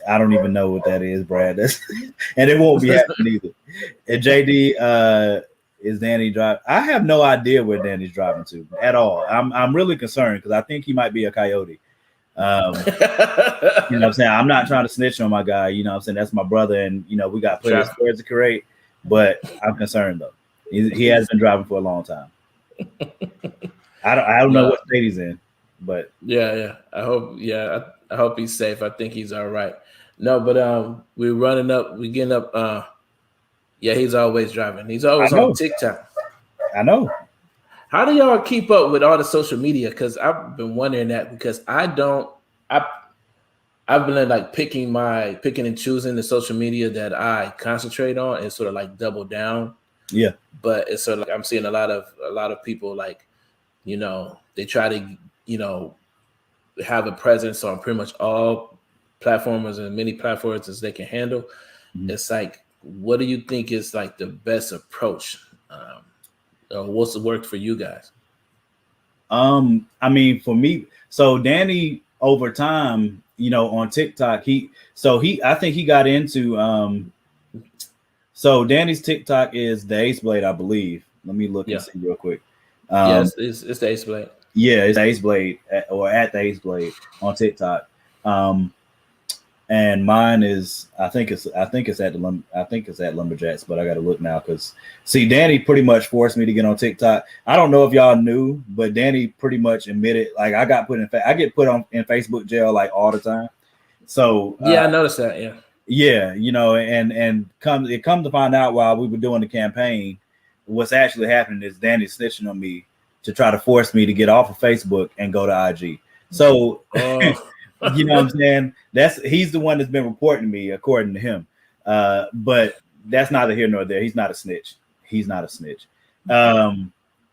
I don't even know what that is, Brad. And it won't be happening either. And JD, is Danny driving? I have no idea where Danny's driving to at all. I'm really concerned because I think he might be a coyote. You know what I'm saying? I'm not trying to snitch on my guy. You know what I'm saying? That's my brother, and we got plenty of stories to create. But I'm concerned though. He has been driving for a long time. I don't know what state he's in, but yeah. I hope he's safe. I think he's all right. No, but we're running up. We're getting up. Yeah, he's always driving. He's always on TikTok. I know. How do y'all keep up with all the social media? Because I've been wondering that because I've been like picking and choosing the social media that I concentrate on and sort of like double down. Yeah. But it's sort of like I'm seeing a lot of people like, they try to, have a presence on pretty much all platforms and many platforms as they can handle. Mm-hmm. It's like, what do you think is like the best approach? What's worked for you guys? I mean, for me, so Danny over time, on TikTok, I think he got into, so Danny's TikTok is the Ace Blade, I believe. Let me look and see real quick. Yes, it's the Ace Blade. Yeah, it's Ace Blade or at the Ace Blade on TikTok. And mine is I think it's at Lumberjacks, but I got to look now because Danny pretty much forced me to get on TikTok. I don't know if y'all knew, but Danny pretty much admitted like I get put in Facebook jail like all the time. So I noticed that. Yeah, and come to find out while we were doing the campaign, what's actually happening is Danny's snitching on me to try to force me to get off of Facebook and go to IG. So. You know what I'm saying? He's the one that's been reporting me, according to him. But that's neither here nor there. He's not a snitch.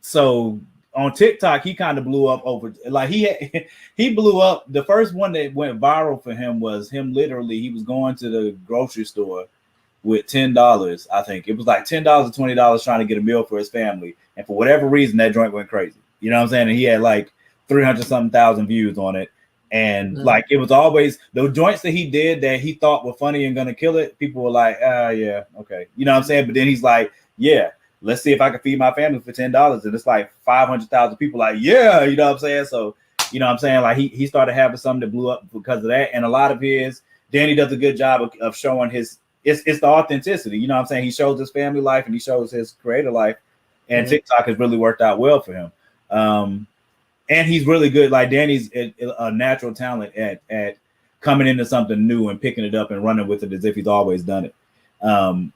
So on TikTok, he kind of blew up over like he blew up. The first one that went viral for him was him literally. He was going to the grocery store with $10. I think it was like $10 or $20 trying to get a meal for his family. And for whatever reason, that joint went crazy. You know what I'm saying? And he had like 300-something thousand views on it. And like it was always the joints that he did that he thought were funny and gonna kill it. People were like, yeah, okay, you know what I'm saying. But then he's like, yeah, let's see if I can feed my family for $10, and it's like 500,000 people like, yeah, you know what I'm saying. So you know what I'm saying, like he started having something that blew up because of that, and a lot of Danny does a good job of showing it's the authenticity. You know what I'm saying. He shows his family life and he shows his creator life, and TikTok has really worked out well for him. And he's really good. Like Danny's a natural talent at coming into something new and picking it up and running with it as if he's always done it. And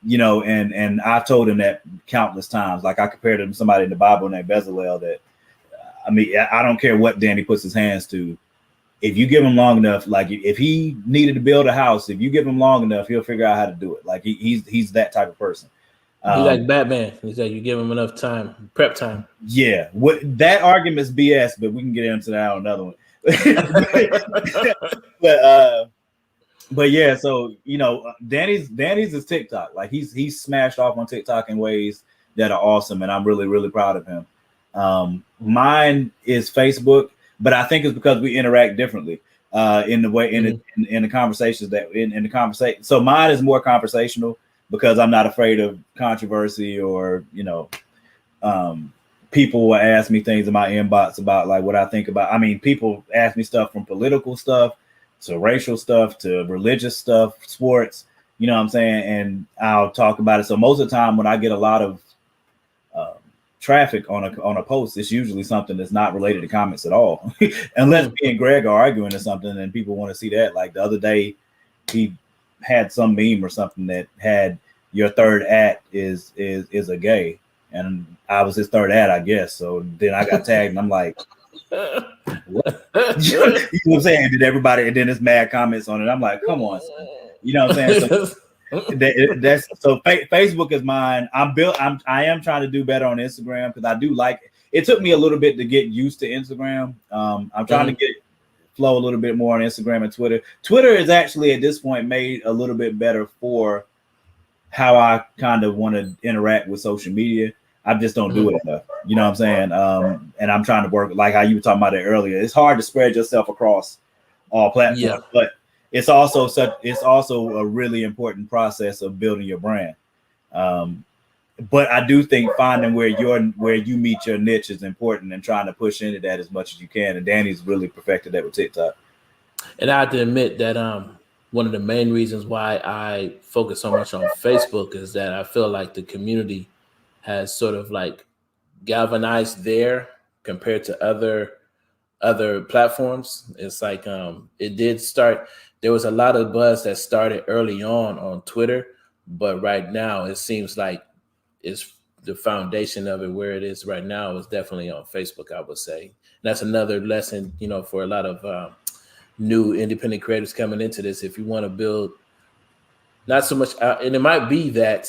I've told him that countless times. Like I compared him to somebody in the Bible named Bezalel. That I don't care what Danny puts his hands to. If you give him long enough, like if he needed to build a house, if you give him long enough, he'll figure out how to do it. Like he's that type of person. He's like Batman. He's like, you give him enough time, prep time. Yeah, that argument is BS, but we can get into that on another one. but yeah, so Danny's is TikTok. Like he's smashed off on TikTok in ways that are awesome, and I'm really, really proud of him. Mine is Facebook, but I think it's because we interact differently in the way in the conversations that in the conversation. So mine is more conversational, because I'm not afraid of controversy or, people will ask me things in my inbox about like what I think about. I mean, people ask me stuff from political stuff to racial stuff to religious stuff, sports, you know what I'm saying? And I'll talk about it. So most of the time when I get a lot of traffic on a post, it's usually something that's not related to comics at all. Unless me and Greg are arguing or something and people want to see that. Like the other day, he had some meme or something that had your third act is a gay, and I was his third act, I guess. So then I got tagged and I'm like, what? You know what I'm saying? Did everybody, and then there's mad comments on it. I'm like, come on, son. You know what I'm saying? So Facebook is mine. I am trying to do better on Instagram because I do like it. Took me a little bit to get used to Instagram. I'm trying to get flow a little bit more on Instagram and Twitter. Twitter is actually at this point made a little bit better for how I kind of want to interact with social media. I just don't do it enough. You know what I'm saying? And I'm trying to work, like how you were talking about it earlier. It's hard to spread yourself across all platforms, but it's also a really important process of building your brand. But I do think finding where you meet your niche is important and trying to push into that as much as you can. And Danny's really perfected that with TikTok. And I have to admit that one of the main reasons why I focus so much on Facebook is that I feel like the community has sort of like galvanized there compared to other platforms. It's like it did start. There was a lot of buzz that started early on Twitter, but right now it seems like it's the foundation of it where it is right now is definitely on Facebook, I would say. And that's another lesson, for a lot of new independent creators coming into this. If you want to build not so much, and it might be that,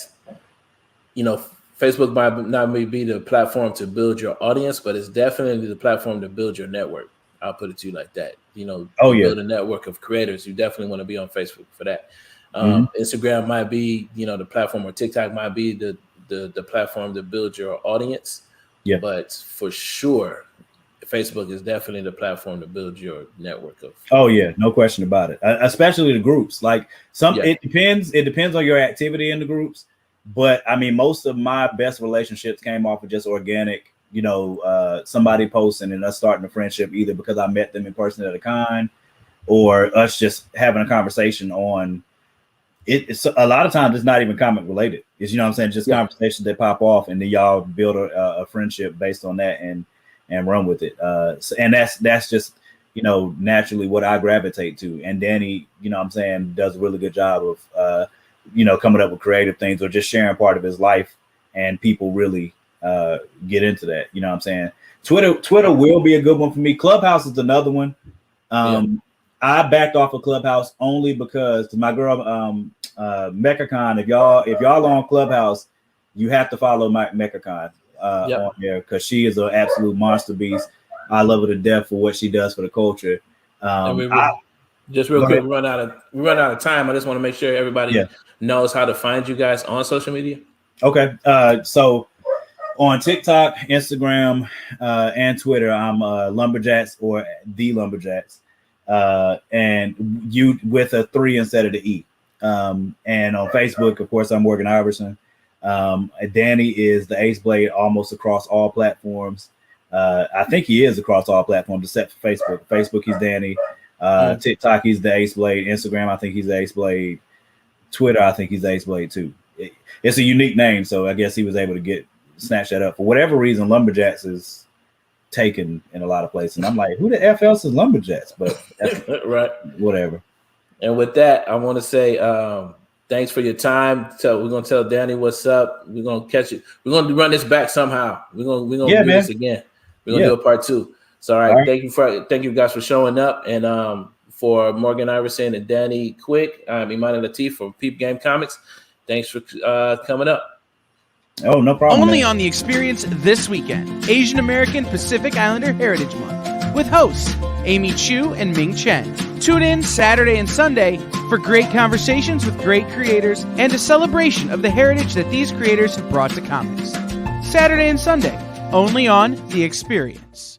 Facebook might not be the platform to build your audience, but it's definitely the platform to build your network. I'll put it to you like that. Build a network of creators. You definitely want to be on Facebook for that. Instagram might be, the platform, or TikTok might be the platform to build your audience. Yeah. But for sure, Facebook is definitely the platform to build your network of. Oh yeah, no question about it. Especially the groups. Like it depends. It depends on your activity in the groups. But I mean, most of my best relationships came off of just organic, somebody posting and us starting a friendship, either because I met them in person at a con, or us just having a conversation on it. It's a lot of times it's not even comic related. It's, just conversations that pop off, and then y'all build a friendship based on that and run with it. And that's just, naturally what I gravitate to. And Danny, does a really good job of, coming up with creative things or just sharing part of his life, and people really get into that. Twitter will be a good one for me. Clubhouse is another one. I backed off of Clubhouse only because my girl MechaCon, if y'all on Clubhouse, you have to follow MechaCon on there, because she is an absolute monster beast. I love her to death for what she does for the culture. Just real quick, we run out of time. I just want to make sure everybody knows how to find you guys on social media. Okay. So on TikTok, Instagram, and Twitter, I'm Lumberjacks, or the Lumberjacks, and you with a 3 instead of the E. And on Facebook, of course, I'm Morgan Iverson. Danny is the Ace Blade almost across all platforms. I think he is across all platforms except for Facebook. Facebook, he's Danny. TikTok, he's the Ace Blade. Instagram, I think he's the Ace Blade. Twitter, I think he's the Ace Blade too. It's a unique name, so I guess he was able to snatch that up. For whatever reason, Lumberjacks is taken in a lot of places. And I'm like, who the F else is Lumberjacks? But right, whatever. And with that, I want to say thanks for your time. So we're gonna tell Danny what's up. We're gonna catch you. We're gonna run this back somehow. We're gonna do this again. We're gonna do a part 2. So all right. Thank you guys for showing up. And for Morgan Iverson and Danny Quick, I'm Imani Latif from Peep Game Comics. Thanks for coming up. Oh, no problem. Only on The Experience this weekend, Asian American Pacific Islander Heritage Month, with hosts Amy Chu and Ming Chen. Tune in Saturday and Sunday for great conversations with great creators and a celebration of the heritage that these creators have brought to comics. Saturday and Sunday, only on The Experience.